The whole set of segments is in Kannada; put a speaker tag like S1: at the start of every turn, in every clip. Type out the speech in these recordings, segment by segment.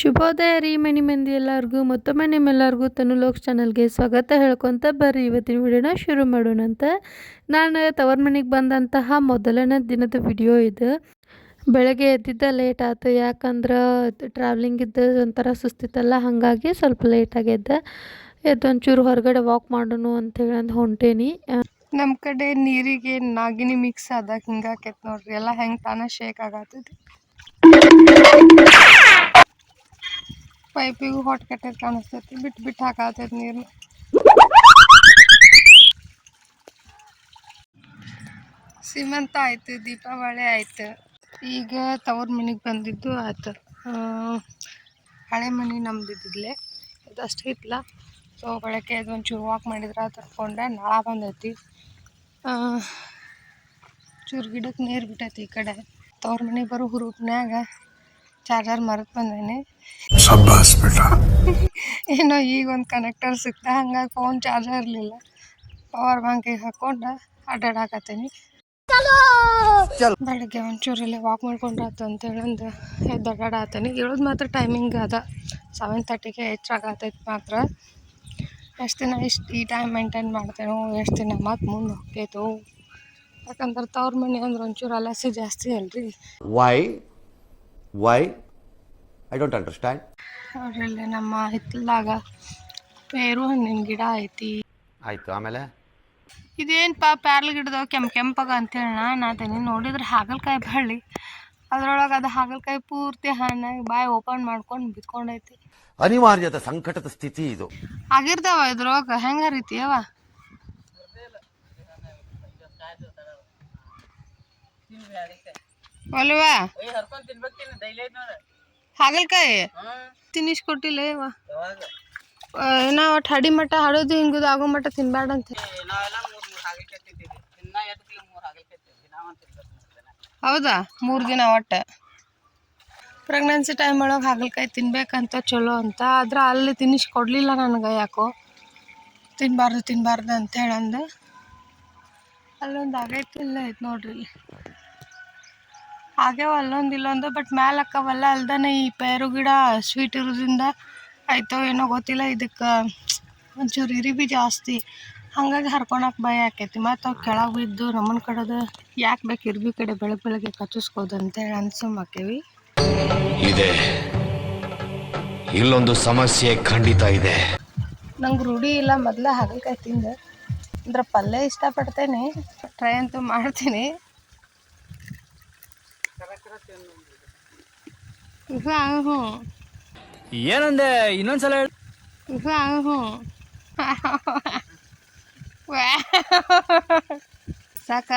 S1: ಶುಭೋದಯ ರೀ ಮನಿ ಮಂದಿ ಎಲ್ಲರಿಗೂ ಮತ್ತೊಮ್ಮೆ ನಿಮ್ಮೆಲ್ಲರಿಗೂ ತನುಲೋಕ್ಸ್ ಚಾನಲ್ಗೆ ಸ್ವಾಗತ ಹೇಳ್ಕೊತ ಬರ್ರಿ ಇವತ್ತಿನ ವಿಡಿಯೋನ ಶುರು ಮಾಡೋಣಂತ. ನಾನು ತವರ ಮನೆಗೆ ಬಂದಂತಹ ಮೊದಲನೇ ದಿನದ ವಿಡಿಯೋ ಇದು. ಬೆಳಗ್ಗೆ ಎದ್ದಿದ್ದ ಲೇಟ್ ಆಯ್ತು, ಯಾಕಂದ್ರೆ ಟ್ರಾವೆಲಿಂಗ್ ಇದ್ದು ಒಂಥರ ಸುಸ್ತಿತ್ತಲ್ಲ, ಹಾಗಾಗಿ ಸ್ವಲ್ಪ ಲೇಟ್ ಆಗ್ಯದ. ಒಂಚೂರು ಹೊರಗಡೆ ವಾಕ್ ಮಾಡೋಣ ಅಂತೇಳಿ ಅಂದು ಹೊಂಟೇನಿ. ನಮ್ಮ ಕಡೆ ನೀರಿಗೆ ನಾಗಿನಿ ಮಿಕ್ಸ್ ಆದಾಗ ಹಿಂಗಾಕೈತೆ ನೋಡ್ರಿ, ಎಲ್ಲ ಹೆಂಗೆ ತಾನೇ ಶೇಕ್ ಆಗತ್ತೈತಿ. ಪೈಪಿಗೂ ಹೊಟ್ಟೆ ಕಟ್ಟೈತೆ ಕಾಣಿಸ್ತೈತಿ, ಬಿಟ್ಟು ಹಾಕತೈತಿ ನೀರು. ಸೀಮಂತ ಆಯ್ತು, ದೀಪಾವಳಿ ಆಯ್ತು, ಈಗ ತವ್ರ ಮನೆಗೆ ಬಂದಿದ್ದು ಆಯ್ತು. ಹಳೆ ಮನೆ ನಮ್ದಿದ್ದಿದ್ಲೆ ಇದಷ್ಟು ಇತ್ತಲ್ಲ, ಸೊ ಬೆಳಗ್ಗೆ ಅದು ಒಂಚೂರು ವಾಕ್ ಮಾಡಿದ್ರೆ ತರ್ಕೊಂಡೆ ನಾಳ ಬಂದೈತಿ. ಚೂರು ಗಿಡಕ್ಕೆ ನೀರು ಬಿಟ್ಟೈತಿ. ಈ ಕಡೆ ತವ್ರ ಮನೆಗೆ ಬರೋ ಹುರುಪ್ನ್ಯಾಗ ಚಾರ್ಜರ್ ಮರೆತು ಬಂದೇನಿ. ಏನೋ ಈಗ ಒಂದು ಕನೆಕ್ಟರ್ ಸಿಕ್ತ, ಹಂಗಾಗಿ ಫೋನ್ ಚಾರ್ಜರ್ ಇರಲಿಲ್ಲ, ಪವರ್ ಬ್ಯಾಂಕಿಗೆ ಹಾಕ್ಕೊಂಡು ಅಡ್ಡಾಡಕತ್ತೀನಿ. ಬೆಳಗ್ಗೆ ಒಂಚೂರಲ್ಲಿ ವಾಕ್ ಮಾಡ್ಕೊಂಡ್ರಾತು ಅಂತೇಳಿ ಒಂದು ಅಡ್ಡಾಡತ್ತೀನಿ. ಹೇಳೋದು ಮಾತ್ರ ಟೈಮಿಂಗ್ ಅದ 7:30ಗೆ ಹೆಚ್ಚಾಗತೈತಿ. ಮಾತ್ರ ಎಷ್ಟು ದಿನ ಈ ಟೈಮ್ ಮೇಂಟೈನ್ ಮಾಡ್ತೇನೋ, ಎಷ್ಟು ದಿನ ಮತ್ತು ಮುಂದೆ ಹೋಗ್ತೈತೋ. ಯಾಕಂದ್ರೆ ತವ್ರ ಮನೆ ಅಂದ್ರೆ ಒಂಚೂರು ಅಲಸೆ ಜಾಸ್ತಿ ಅಲ್ರಿ.
S2: Why I don't understand.
S1: ನೋಡ್ರಿ, ನಮ್ಮ ಹಿತ್ತಲ್ದಾಗ ಪೇರು ಹಣ್ಣಿನ ಗಿಡ ಐತಿ.
S2: ಆಯ್ತು, ಆಮೇಲೆ
S1: ಇದೇನಪ್ಪ ಪ್ಯಾರ್ಲ ಗಿಡದವ ಕೆಂಪಾಗ ಅಂತೇಳಿ ನಾತೇನಿ. ನೋಡಿದ್ರೆ ಹಾಗಲಕಾಯಿ ಬಳ್ಳಿ, ಅದ್ರೊಳಗೆ ಅದು ಹಾಗಲಕಾಯಿ ಪೂರ್ತಿ ಹಣ್ಣಾಗಿ ಬಾಯಿ ಓಪನ್ ಮಾಡ್ಕೊಂಡು ಬಿತ್ಕೊಂಡೈತಿ.
S2: ಅನಿವಾರ್ಯದ ಸಂಕಟದ ಸ್ಥಿತಿ ಇದು.
S1: ಆಗಿರ್ತಾವ ಇದ್ರೊಳಗೆ ಹೆಂಗ ರೀತಿಯವ ಅಲ್ವಾ? ಹಾಗಲಕಾಯಿ ತಿನ್ನಿಸ್ಕೊಟ್ಟಿಲ್ಲ ಇವ. ಏನೋ ಒಟ್ಟು ಹಡಿ ಮಟ್ಟ ಹಡೋದು ಹಿಂಗುದು ಆಗೋ ಮಟ್ಟ ತಿನ್ಬೇಡ ಅಂತ. ಹೌದಾ? 3 ದಿನ ಒಟ್ಟು ಪ್ರೆಗ್ನೆನ್ಸಿ ಟೈಮ್ ಒಳಗೆ ಹಾಗಲಕಾಯಿ ತಿನ್ಬೇಕಂತ ಚಲೋ ಅಂತ. ಆದ್ರೆ ಅಲ್ಲಿ ತಿನ್ನಿಸ್ಕೊಡ್ಲಿಲ್ಲ ನನಗೆ, ಯಾಕೋ ತಿನ್ನಬಾರ್ದು ಅಂತ ಹೇಳಂದು. ಅಲ್ಲೊಂದು ಆಗೈತಿ, ಇಲ್ಲ ಐತೆ ನೋಡ್ರಿ, ಇಲ್ಲಿ ಆಗ್ಯಾವ ಅಲ್ಲೊಂದು ಇಲ್ಲೊಂದು. ಬಟ್ ಮ್ಯಾಲೆ ಅಕ್ಕವಲ್ಲ, ಅಲ್ದಾನೆ ಈ ಪೇರು ಗಿಡ ಸ್ವೀಟ್ ಇರೋದ್ರಿಂದ ಆಯ್ತೋ ಏನೋ ಗೊತ್ತಿಲ್ಲ, ಇದಕ್ಕೆ ಒಂಚೂರು ಇರಿಬಿ ಜಾಸ್ತಿ, ಹಾಗಾಗಿ ಹರ್ಕೊಳಕ್ಕೆ ಭಯ ಆಕೈತಿ. ಮತ್ತು ಅವು ಕೆಳಗೆ ಬಿದ್ದು ನಮ್ಮನ ಕಡೆದು ಯಾಕೆ ಬೇಕು ಇರ್ಬಿ ಕಡೆ ಬೆಳಗ್ಗೆ ಕಚ್ಚಿಸ್ಕೋದು ಅಂತೇಳಿ ಅನ್ಸುಮಾಕೇವಿ.
S3: ಇದೆ, ಇಲ್ಲೊಂದು ಸಮಸ್ಯೆ ಖಂಡಿತ ಇದೆ.
S1: ನಂಗೆ ರೂಢಿ ಇಲ್ಲ, ಮೊದಲೇ ಹಾಗಲಕಾಯಿ ತಿಂದು ಅಂದ್ರೆ ಪಲ್ಯ ಇಷ್ಟಪಡ್ತೇನೆ, ಟ್ರೈ ಅಂತೂ ಮಾಡ್ತೀನಿ.
S4: ಏನಂದೆ ಇನ್ನೊಂದ್ಸಲ ಹೇಳಿ.
S1: ಸಾಕ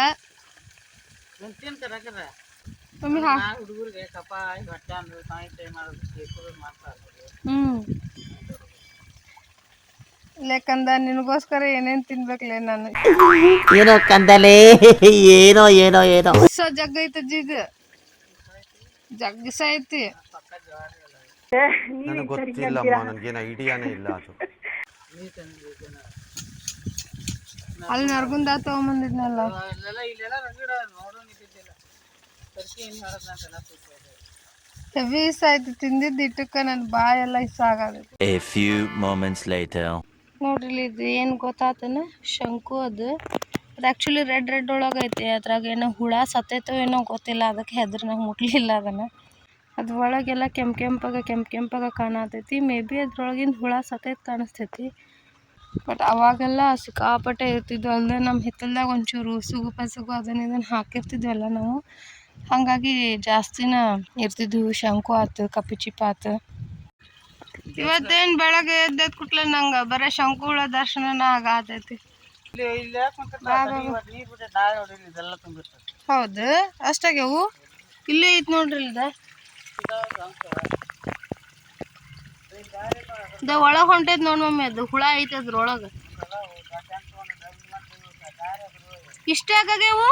S1: ಲೇಕಂದ ನಿನಗೋಸ್ಕರ ಏನೇನ್ ತಿನ್ಬೇಕಲೇ ನಾನು.
S5: ಏನೋ ಕಂದಲೇ, ಏನೋ ಏನೋ ಏನೋ
S1: ಜಗ್ಗ ಐತೆ, ಜಗ್ಗಿಸ ಐತಿ.
S2: ನನಗೆ ಗೊತ್ತಿಲ್ಲಮ್ಮ, ನನಗೇನು ಐಡಿಯಾನೇ ಇಲ್ಲ ಅದು.
S1: ಅಲ್ಲಿ ನರ್ಗುಂದ ತಗೊಂಬಂದಿದ್ನಲ್ಲ, ಹೆವಿ ಇಷ್ಟ ಆಯ್ತು. ತಿಂದಿದ್ದು ಇಟ್ಟಕ್ಕ ನನ್ನ ಬಾಯೆಲ್ಲ ಇಷ್ಟ ಆಗದ. ನೋಡ್ರಿ, ಇದು ಏನು ಗೊತ್ತಾತನ, ಶಂಕು ಅದು ಆ್ಯಕ್ಚುಲಿ ರೆಡ್ ಒಳಗೆ ಐತಿ. ಅದ್ರಾಗ ಏನೋ ಹುಳ ಸತ್ತೈತೋ ಏನೋ ಗೊತ್ತಿಲ್ಲ, ಅದಕ್ಕೆ ಹೆದ್ರ ನಾವು ಮುಟ್ಲಿಲ್ಲ ಅದನ್ನು. ಅದು ಒಳಗೆಲ್ಲ ಕೆಂಪಾಗ ಕಾಣತೈತಿ. ಮೇ ಬಿ ಅದ್ರೊಳಗಿನ ಹುಳ ಸತ್ತೈತೆ ಕಾಣಿಸ್ತೈತಿ. ಬಟ್ ಅವಾಗೆಲ್ಲ ಸಿಕ್ಕಾಪಟ್ಟೆ ಇರ್ತಿದ್ವು. ಅಲ್ಲದೆ ನಮ್ಮ ಹಿತ್ತಲ್ದಾಗ ಒಂಚೂರು ಸುಗು ಅದನ್ನು ಹಾಕಿರ್ತಿದ್ವಲ್ಲ ನಾವು, ಹಾಗಾಗಿ ಜಾಸ್ತಿನ ಇರ್ತಿದ್ವು. ಶಂಕು ಆತು, ಕಪ್ಪಿಚಿಪ್ಪ ಆತು. ಇವತ್ತೇನು ಬೆಳಗ್ಗೆ ಎದ್ದೆದ್ ಕೂಡ್ಲೆ ನಂಗೆ ಬರೀ ಶಂಕು ಹುಳ ದರ್ಶನ ಆಗತೈತಿ. ಹೌದು, ಅಷ್ಟಾಗ್ಯವು. ಇಲ್ಲೇ ಐತಿ ನೋಡ್ರಿ, ಇದ ಒಳಗೆ ಹೊಂಟೈತಿ ನೋಡಿ ಮಮ್ಮಿ, ಅದು ಹುಳ ಐತಿ ಅದ್ರೊಳಗೆ. ಇಷ್ಟೇ ಆಗ್ಯಾವು.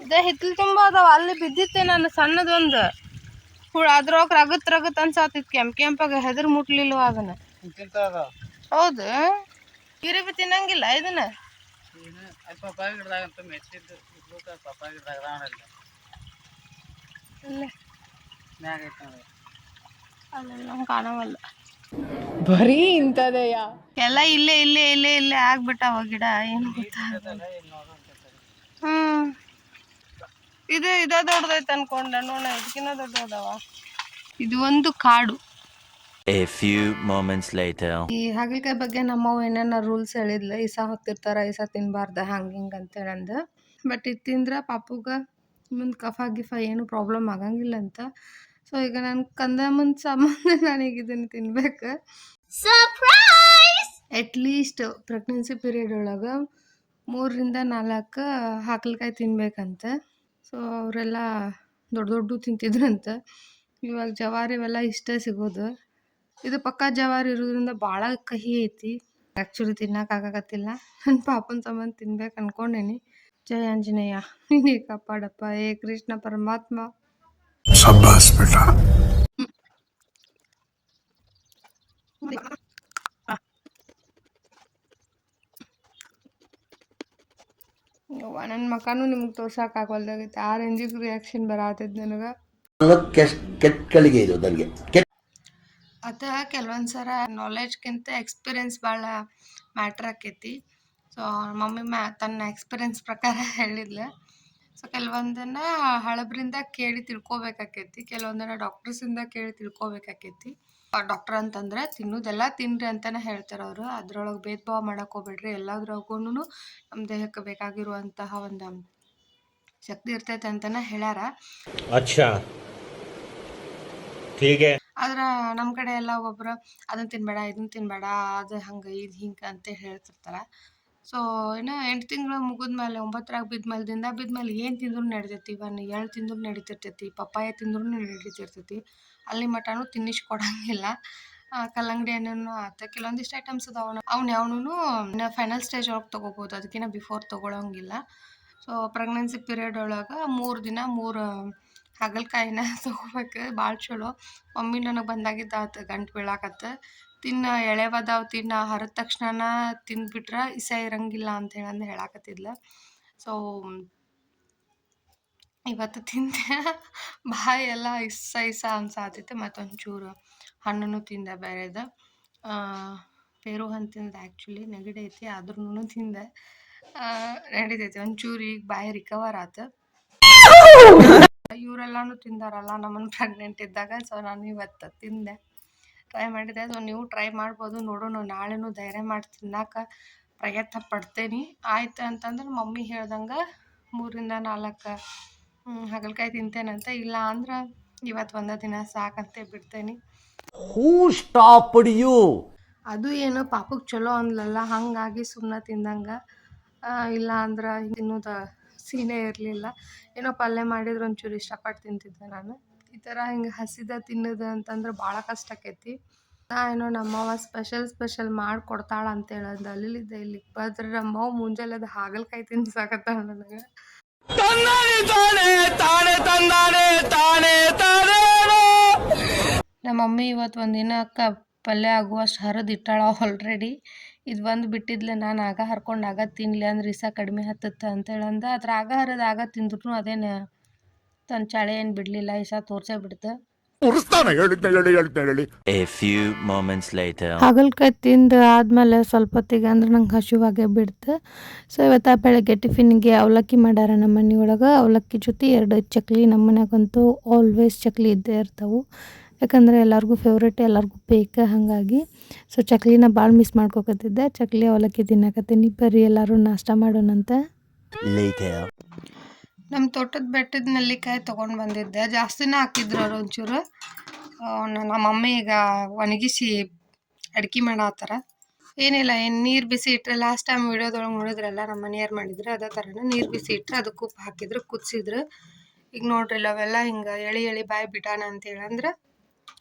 S1: ಇದೇ ಹಿತ್ತಲು ತುಂಬ ಅದಾವ. ಅಲ್ಲಿ ಬಿದ್ದಿತ್ತೆ ನಾನು ಸಣ್ಣದೊಂದು ಹುಳ, ಅದ್ರೊಳಗೆ ರಗತ್ ಅನ್ಸಾತಿತ್ತು, ಕೆಂಪಾಗ. ಹೆದ್ರ ಮುಟ್ಲಿಲ್ವ ಅದನ್ನ. ಹೌದು, ಇರಿಬಿ ತಿನ್ನಂಗಿಲ್ಲ ಇದನ್ನ. ಅಲ್ಲೇ ಅಲ್ಲೆಲ್ಲ ನಮ್ಗೆ ಕಾಣವಲ್ಲ.
S6: ಬರೀ ಇಂಥದೆಯಾ?
S1: ಎಲ್ಲ ಇಲ್ಲೇ ಆಗ್ಬಿಟ್ಟಾವ ಗಿಡ. ಏನು ಹ್ಮ್ ಇದ ದೊಡ್ಡದೈತೆ ಅನ್ಕೊಂಡೆ. ನೋಡ ಇದಕ್ಕಿನ್ನ ದೊಡ್ಡದವ. ಇದು ಒಂದು ಕಾಡು.
S7: A few moments later.
S1: ಈ ಹಾಗಲಕಾಯಿ ಬಗ್ಗೆ ನಮ್ಮವ್ವ ಏನೇನ ರೂಲ್ಸ್ ಹೇಳಿದ್ಲ, ಇಸ ಹೊತ್ತಿರ್ತಾರ, ಇಸ ತಿನ್ಬಾರ್ದ, ಹಿಂಗ ಅಂತೇಳಿ ಅಂದ. ಬಟ್ ಇದು ತಿಂದ್ರೆ ಪಾಪುಗ ಮುಂದೆ ಕಫ ಗಿಫ ಏನು ಪ್ರಾಬ್ಲಮ್ ಆಗಂಗಿಲ್ಲ ಅಂತ. ಸೊ ಈಗ ನಾನು ಕಂದಮ್ಮನ ಸಂಬಂಧ ನನಗೆ ಇದನ್ನು ತಿನ್ಬೇಕು. ಅಟ್ಲೀಸ್ಟ್ ಪ್ರೆಗ್ನೆನ್ಸಿ ಪೀರಿಯಡ್ ಒಳಗೆ 3 ರಿಂದ 4 ಹಾಗಲಕಾಯಿ ತಿನ್ಬೇಕಂತ. ಸೊ ಅವರೆಲ್ಲ ದೊಡ್ಡ ತಿಂತಿದ್ರಂತ. ಇವಾಗ ಜವಾರಿ ಇವೆಲ್ಲ ಇಷ್ಟೇ ಸಿಗೋದು. ಇದು ಪಕ್ಕಾ ಜವಾರಿ ಇರೋದ್ರಿಂದ ಭಾಳ ಕಹಿ ಐತಿ. ಆ್ಯಕ್ಚುಲಿ ತಿನ್ನೋಕ್ಕಾಗತ್ತಿಲ್ಲ. ನನ್ನ ಪಾಪನ ಸಂಬಂಧ ತಿನ್ಬೇಕು ಅನ್ಕೊಂಡೇನಿ. ಜಯ ಆಂಜನೇಯ ನೀನೇ ಕಾಪಾಡಪ್ಪ. ಏ ಕೃಷ್ಣ ಪರಮಾತ್ಮ. ನನ್ನ ಮಕ್ಕನೂ ನಿಮ್ಗೆ ತೋರ್ಸೋಕ್ಕಾಗಲ್ದಾಗೈತೆ. ಆ ರೇಂಜಿಗೆ ರಿಯಾಕ್ಷನ್ ಬರತ್ತೈತೆ ನನಗೆ.
S5: ಕೆಟ್ಟಗಳಿಗೆ ಇದು ನನಗೆ.
S1: ಅದು ಕೆಲವೊಂದು ಸಲ ನಾಲೆಡ್ಜ್ಗಿಂತ ಎಕ್ಸ್ಪೀರಿಯನ್ಸ್ ಭಾಳ ಮ್ಯಾಟ್ರ್ ಆಕೈತಿ. ಸೊ ಮಮ್ಮಿ ತನ್ನ ಎಕ್ಸ್ಪೀರಿಯನ್ಸ್ ಪ್ರಕಾರ ಹೇಳಿದ್ಲು. ಸೊ ಕೆಲವೊಂದನ್ನು ಹಳಬ್ರಿಂದ ಕೇಳಿ ತಿಳ್ಕೊಬೇಕಾಕೈತಿ, ಕೆಲವೊಂದನ್ನು ಡಾಕ್ಟರ್ಸಿಂದ ಕೇಳಿ ತಿಳ್ಕೊಬೇಕಾಕೈತಿ. ಡಾಕ್ಟರ್ ಅಂತಂದ್ರೆ ತಿನ್ನೋದೆಲ್ಲ ತಿನ್ರಿ ಅಂತಲೇ ಹೇಳ್ತಾರೆ ಅವರು. ಅದ್ರೊಳಗೆ ಭೇದ ಭಾವ ಮಾಡಕ್ಕೆ ಹೋಗ್ಬೇಡ್ರಿ. ಎಲ್ಲದ್ರಾಗೂ ನಮ್ಮ ದೇಹಕ್ಕೆ ಬೇಕಾಗಿರುವಂತಹ ಒಂದು ಶಕ್ತಿ ಇರ್ತೈತೆ ಅಂತಲೇ ಹೇಳ್ಯಾರ. ಆದ್ರೆ ನಮ್ಮ ಕಡೆ ಎಲ್ಲ ಒಬ್ಬೊಬ್ರು ಅದನ್ನು ತಿನ್ಬೇಡ, ಇದನ್ನು ತಿನ್ಬೇಡ, ಅದು ಹಂಗೆ ಇದು ಹಿಂಗೆ ಅಂತ ಹೇಳ್ತಿರ್ತಾರೆ. ಸೊ ಇನ್ನು 8 ತಿಂಗಳು ಮುಗಿದ್ಮೇಲೆ 9ರಾಗ ಬಿದ್ಮೇಲೆ ಏನು ತಿಂದ್ರೂ ನಡಿತೈತಿ. ಇವನ್ ಎಳ್ಳು ತಿಂದ್ರೂ ನಡೀತಿರ್ತೈತಿ, ಪಪ್ಪಾಯ ತಿಂದ್ರೂ ನಡೀತಿರ್ತೈತಿ. ಅಲ್ಲಿ ಮಟನೂ ತಿನ್ನಿಸ್ಕೊಡಂಗಿಲ್ಲ. ಕಲ್ಲಂಗಡಿ ಹಣ್ಣನ್ನು ಆತ ಕೆಲವೊಂದಿಷ್ಟು ಐಟಮ್ಸ್ ಅದಾವ. ಅವ್ನು ಯಾವನೂ ಫೈನಲ್ ಸ್ಟೇಜ್ ಒಳಗೆ ತೊಗೋಬೋದು, ಅದಕ್ಕಿಂತ ಬಿಫೋರ್ ತೊಗೊಳಂಗಿಲ್ಲ. ಸೊ ಪ್ರೆಗ್ನೆನ್ಸಿ ಪೀರಿಯಡ್ ಒಳಗೆ 3 ದಿನ 3 ಹಾಗಲಕಾಯಿನ ತೊಗೋಬೇಕು. ಭಾಳ ಚಲೋ. ಮಮ್ಮಿ ನನಗೆ ಬಂದಾಗಿದ್ದಾತು ಗಂಟು ಬೀಳಾಕತ್ತ. ಎಳೆವದಾವ್ ತಿನ್ನ ಹರಿದ ತಕ್ಷಣ ತಿಂದ್ಬಿಟ್ರೆ ಇಸ ಇರಂಗಿಲ್ಲ ಅಂತ ಹೇಳಾಕತ್ತಿದ್ಲ. ಸೊ ಇವತ್ತು ತಿಂದೆ. ಬಾಯಿ ಎಲ್ಲ ಇಸ ಅನ್ಸಾತೈತೆ. ಮತ್ತೊಂಚೂರು ಹಣ್ಣನ್ನು ತಿಂದೆ ಬೇರೆದು. ಪೇರು ಹಣ್ಣು ತಿಂದೆ. ಆ್ಯಕ್ಚುಲಿ ನೆಗಡಿ ಐತಿ ಆದ್ರೂ ತಿಂದೆ. ನಡೀತೈತಿ ಒಂಚೂರು. ಈಗ ಬಾಯಿ ರಿಕವರ್ ಆತು. ಇವರೆಲ್ಲಾನು ತಿಂದಾರಲ್ಲ ನಮ್ಮನ್ನು ಪ್ರೆಗ್ನೆಂಟ್ ಇದ್ದಾಗ. ಸೊ ನಾನು ಇವತ್ತು ತಿಂದೆ, ಟ್ರೈ ಮಾಡಿದೆ. ಸೊ ನೀವು ಟ್ರೈ ಮಾಡ್ಬೋದು. ನೋಡೋಣ, ನಾಳೆನೂ ಧೈರ್ಯ ಮಾಡಿ ತಿನ್ನಕ್ಕೆ ಪ್ರಯತ್ನ ಪಡ್ತೇನೆ. ಆಯ್ತು ಅಂತಂದ್ರೆ ಮಮ್ಮಿ ಹೇಳ್ದಂಗೆ 3 ರಿಂದ 4 ಹಾಗಲಕಾಯಿ ತಿಂತೇನಂತ. ಇಲ್ಲ ಅಂದ್ರೆ ಇವತ್ತು ಒಂದೇ ದಿನ ಸಾಕಂತೆ ಬಿಡ್ತೇನೆ.
S5: ಹೂ ಸ್ಟಾಪ್ಡ್ ಯು?
S1: ಅದು ಏನು ಪಾಪಕ್ಕೆ ಚಲೋ ಅಂದ್ಲಲ್ಲ, ಹಾಗಾಗಿ ಸುಮ್ಮನೆ ತಿಂದಂಗೆ. ಇಲ್ಲ ಅಂದ್ರೆ ತಿನ್ನೋದು ಸೀನೇ ಇರಲಿಲ್ಲ. ಏನೋ ಪಲ್ಯ ಮಾಡಿದ್ರೆ ಒಂಚೂರು ಇಷ್ಟಪಟ್ಟು ತಿಂತಿದ್ದೆ ನಾನು. ಈ ಥರ ಹಿಂಗೆ ಹಸಿದ ತಿನ್ನೋದು ಅಂತಂದ್ರೆ ಭಾಳ ಕಷ್ಟ ಆಕೈತಿ. ಏನೋ ನಮ್ಮವ್ವ ಸ್ಪೆಷಲ್ ಮಾಡಿ ಕೊಡ್ತಾಳ ಅಂತ ಹೇಳೋದು ಅಲ್ಲಿದ್ದೆ ಇಲ್ಲಿಗೆ ಬಂದ್ರೆ ನಮ್ಮವ್ವ ಮುಂಜಾನೆ ಅದು ಹಾಗಲಕಾಯಿ ತಿನ್ಸಾಕತ್ತಾಳ ನನಗೆ. ನಮ್ಮ ಮಮ್ಮಿ ಇವತ್ತು ಒಂದಿನ ಪಲ್ಯ ಆಗುವಷ್ಟು ಹರಿದು ಇಟ್ಟಾಳ ಆಲ್ರೆಡಿ. ಇದು ಬಂದು ಬಿಟ್ಟಿದ್ಲೆ. ನಾನು ಆಗ ಹರ್ಕೊಂಡು ಆಗ ತಿನ್ನಲಿ ಅಂದ್ರೆ ಇಸ ಕಡಿಮೆ ಹತ್ತತ್ತೆ ಅಂತೇಳಂದ. ಅದ್ರ ಆಗ ಹರಿದು ಆಗ ತಿಂದ್ರು ಅದೇನು ತನ್ನ ಚಾಳೆ ಏನು ಬಿಡಲಿಲ್ಲ. ಇಸ ತೋರ್ಸೇ ಬಿಡ್ತು.
S7: A few moments later.
S1: ಹಾಗಲಕಾಯಿ ತಿಂದು ಆದಮೇಲೆ ಸ್ವಲ್ಪ ಹೊತ್ತಿಗೆ ಅಂದ್ರೆ ನಂಗೆ ಹಸಿವಾಗೇ ಬಿಡ್ತು. ಸೊ ಇವತ್ತು ಬೆಳಗ್ಗೆ ಟಿಫಿನ್ಗೆ ಅವಲಕ್ಕಿ ಮಾಡ್ಯಾರ ನಮ್ಮ ಮನೆಯೊಳಗೆ. ಅವಲಕ್ಕಿ ಜೊತೆ 2 ಚಕ್ಲಿ. ನಮ್ಮ ಮನ್ಯಾಗಂತೂ ಆಲ್ವೇಸ್ ಚಕ್ಲಿ ಇದ್ದೇ ಇರ್ತಾವೆ. ಯಾಕಂದರೆ ಎಲ್ಲರಿಗೂ ಫೇವ್ರೇಟ್, ಎಲ್ಲರಿಗೂ ಬೇಕು. ಹಾಗಾಗಿ ಸೊ ಚಕ್ಲಿನ ಭಾಳ ಮಿಸ್ ಮಾಡ್ಕೊಕತ್ತಿದ್ದೆ. ಚಕ್ಲಿ ಅವಲಕ್ಕಿ ತಿನ್ನಕತ್ತೀನಿ. ಬರ್ರಿ ಎಲ್ಲರೂ ನಾಷ್ಟ ಮಾಡೋಣಂತ. ನಮ್ಮ ತೋಟದ ಬೆಟ್ಟದ ನೆಲ್ಲಿಕಾಯಿ ತೊಗೊಂಡು ಬಂದಿದ್ದೆ. ಜಾಸ್ತಿನೇ ಹಾಕಿದ್ರು ಅವ್ರು ಒಂಚೂರು. ನಮ್ಮ ಮಮ್ಮಿ ಈಗ ಒಣಗಿಸಿ ಅಡ್ಗೆ ಮಾಡತ್ತಾರ. ಏನಿಲ್ಲ, ನೀರು ಬಿಸಿ ಇಟ್ಟರೆ ಲಾಸ್ಟ್ ಟೈಮ್ ವಿಡಿಯೋದೊಳಗೆ ನೋಡಿದ್ರಲ್ಲ ನಮ್ಮ ಮನೆಯವ್ರು ಮಾಡಿದ್ರು ಅದೇ ಥರನೇ. ನೀರು ಬಿಸಿ ಇಟ್ಟರೆ ಅದಕ್ಕೆ ಉಪ್ಪು ಹಾಕಿದ್ರು, ಕುದಿಸಿದ್ರು. ಈಗ ನೋಡ್ರಿ ಅವೆಲ್ಲ ಹಿಂಗೆ ಎಳಿ ಬಾಯಿ ಬಿಟ್ಟಾನ ಅಂತೇಳಂದ್ರೆ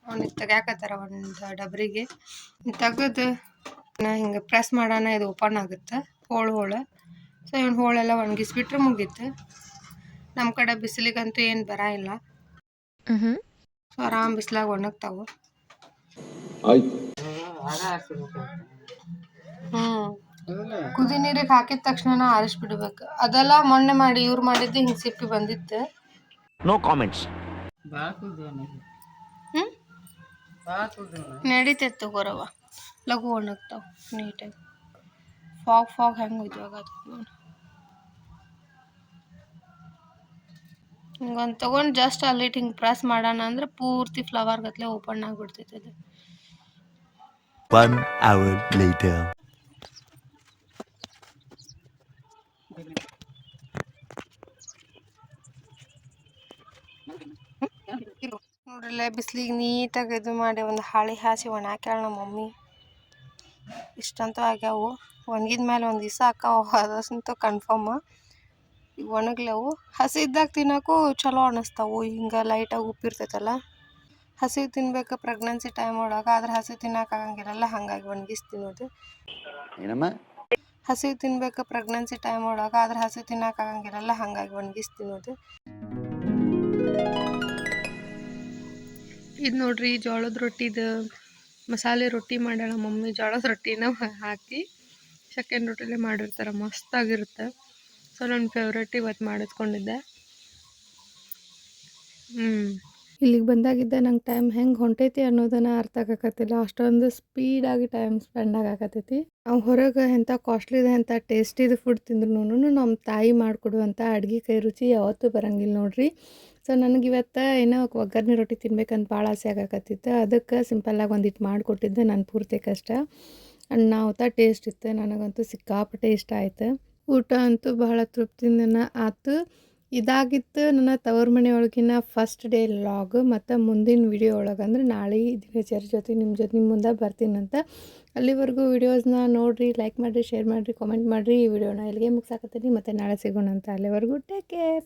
S1: ಅವ್ನಿಗೆ ತೆಗ್ಯಾಕತ್ತಾರ ಒಂದು ಡಬ್ರಿಗೆ. ತೆಗೆದು ಹಿಂಗೆ ಪ್ರೆಸ್ ಮಾಡೋಣ, ಇದು ಓಪನ್ ಆಗುತ್ತೆ ಹೋಳು. ಸೊ ಇವ್ನು ಹೋಳೆಲ್ಲ ಒಣಗಿಸ್ಬಿಟ್ರೆ ಮುಗೀತು. ನಮ್ಮ ಕಡೆ ಬಿಸಿಲಿಗಂತೂ ಏನು ಬರ ಇಲ್ಲ. ಸೊ ಆರಾಮ್ ಬಿಸಿಲಾಗ ಒಣಗ್ತಾವು. ಕುದಿ ನೀರಿಗೆ ಹಾಕಿದ ತಕ್ಷಣ ಆರಿಸ್ಬಿಡ್ಬೇಕು. ಅದೆಲ್ಲ ಮೊನ್ನೆ ಮಾಡಿ ಇವ್ರು ಮಾಡಿದ್ದು ಹಿಂಗೆ ಸಿಪ್ಪಿ ಬಂದಿತ್ತು.
S5: No comments.
S1: ಹ್ಞೂ ನಡೀತೈತೆ ತಗೋರವ ಲಘು ಒಣಗ್ತಾವ ನೀಟಾಗಿ. ಫಾಗ್ ಹೆಂಗೆ ಹೋಯ್ತು ಹಿಂಗೊಂದು ತೊಗೊಂಡು ಜಸ್ಟ್ ಅಲ್ಲಿಟ್ಟು ಹಿಂಗೆ ಪ್ರೆಸ್ ಮಾಡೋಣ ಅಂದ್ರೆ ಪೂರ್ತಿ ಫ್ಲವರ್ ಗತ್ಲೆ ಓಪನ್ ಆಗಿಬಿಡ್ತೈತೆ ಅದು.
S7: 1 hour later.
S1: ನೋಡ್ರಲ್ಲ ಬಿಸಿಲಿಗೆ ನೀಟಾಗಿ ಇದು ಮಾಡಿ ಒಂದು ಹಾಳಿ ಹಾಸಿ ಒಣಾಕ್ಯಾಳ ನಮ್ಮ ಮಮ್ಮಿ. ಇಷ್ಟಂತೂ ಆಗ್ಯಾವು. ಒಣಗಿದ ಮೇಲೆ ಒಂದು ದಿವಸ ಹಾಕಾವು, ಅದಷ್ಟಂತೂ ಕನ್ಫರ್ಮ್. ಈಗ ಒಣಗ್ಲವು. ಹಸಿ ಇದ್ದಾಗ ತಿನ್ನೋಕ್ಕೂ ಚಲೋ ಅನ್ನಿಸ್ತಾವು. ಹಿಂಗೆ ಲೈಟಾಗಿ ಉಪ್ಪಿರ್ತೈತಲ್ಲ, ಹಸಿ ತಿನ್ಬೇಕು ಪ್ರೆಗ್ನೆನ್ಸಿ ಟೈಮ್ ಒಳಗೆ. ಆದ್ರೆ ಹಸಿ ತಿನ್ನೋಕ್ಕಾಗಂಗಿಲ್ಲ, ಹಾಗಾಗಿ ಒಣಗಿಸಿ ತಿನ್ನೋದು. ಹಸಿ ತಿನ್ಬೇಕು ಪ್ರೆಗ್ನೆನ್ಸಿ ಟೈಮ್ ಒಳಗೆ. ಆದ್ರೆ ಹಸಿ ತಿನ್ನೋಕ್ಕಾಗಂಗಿಲ್ಲ, ಹಾಗಾಗಿ ಒಣಗಿಸಿ ತಿನ್ನೋದು. ಇದು ನೋಡ್ರಿ ಜೋಳದ ರೊಟ್ಟಿದು ಮಸಾಲೆ ರೊಟ್ಟಿ ಮಾಡ್ಯಾಳ ಮಮ್ಮಿ. ಜೋಳದ ರೊಟ್ಟಿನ ಹಾಕಿ ಸೆಕೆಂಡ್ ರೊಟ್ಟಿಲೇ ಮಾಡಿರ್ತಾರೆ, ಮಸ್ತಾಗಿರುತ್ತೆ. ಸೊ ನನ್ನ ಫೇವ್ರೇಟ್ ಇವತ್ತು ಮಾಡಿಸ್ಕೊಂಡಿದ್ದೆ. ಇಲ್ಲಿಗೆ ಬಂದಾಗಿದ್ದೆ ನಂಗೆ ಟೈಮ್ ಹೆಂಗೆ ಹೊಂಟೈತಿ ಅನ್ನೋದನ್ನು ಅರ್ಥ ಆಗಕತ್ತಿಲ್ಲ. ಅಷ್ಟೊಂದು ಸ್ಪೀಡಾಗಿ ಟೈಮ್ ಸ್ಪೆಂಡ್ ಆಗಕತ್ತೈತಿ. ನಾವು ಹೊರಗೆ ಎಂಥ ಕಾಸ್ಟ್ಲಿದು ಎಂಥ ಟೇಸ್ಟಿದು ಫುಡ್ ತಿಂದ್ರೂ ನಮ್ಮ ತಾಯಿ ಮಾಡಿಕೊಡುವಂಥ ಅಡುಗೆ ಕೈ ರುಚಿ ಯಾವತ್ತೂ ಬರೋಂಗಿಲ್ಲ ನೋಡ್ರಿ. ಸೊ ನನಗಿವತ್ತು ಏನೋ ಒಗ್ಗರಣೆ ರೊಟ್ಟಿ ತಿನ್ಬೇಕಂತ ಭಾಳ ಆಸೆ ಆಗಕತ್ತಿತ್ತು. ಅದಕ್ಕೆ ಸಿಂಪಲ್ಲಾಗಿ ಒಂದಿಟ್ಟು ಮಾಡಿಕೊಟ್ಟಿದ್ದೆ. ನಾನು ಪೂರ್ತಿ ಕಷ್ಟ ಅಣ್ಣ ಅವತ್ತ ಟೇಸ್ಟ್ ಇತ್ತು. ನನಗಂತೂ ಸಿಕ್ಕಾಪಟ್ಟೆ ಇಷ್ಟ ಆಯ್ತು. ಊಟ ಅಂತೂ ಬಹಳ ತೃಪ್ತಿಯಿಂದ ಆಯ್ತು. ಇದಾಗಿತ್ತು ನನ್ನ ತವರು ಮನೆ ಒಳಗಿನ ಫಸ್ಟ್ ಡೇ ಲಾಗ್. ಮತ್ತು ಮುಂದಿನ ವಿಡಿಯೋ ಒಳಗೆ ಅಂದ್ರೆ ನಾಳೆ ದಿನಚರ ಜೊತೆ ನಿಮ್ಮ ಮುಂದೆ ಬರ್ತೀನಂತ. ಅಲ್ಲಿವರೆಗೂ ವಿಡಿಯೋಸ್ನ ನೋಡಿರಿ, ಲೈಕ್ ಮಾಡಿರಿ, ಶೇರ್ ಮಾಡಿರಿ, ಕಾಮೆಂಟ್ ಮಾಡಿರಿ. ಈ ವಿಡಿಯೋನ ಇಲ್ಲಿಗೆ ಮುಗಿಸಾಕತ್ತೀನಿ. ಮತ್ತು ನಾಳೆ ಸಿಗೋಣ ಅಂತ. ಅಲ್ಲಿವರೆಗೂ ಟೇಕ್ ಕೇರ್.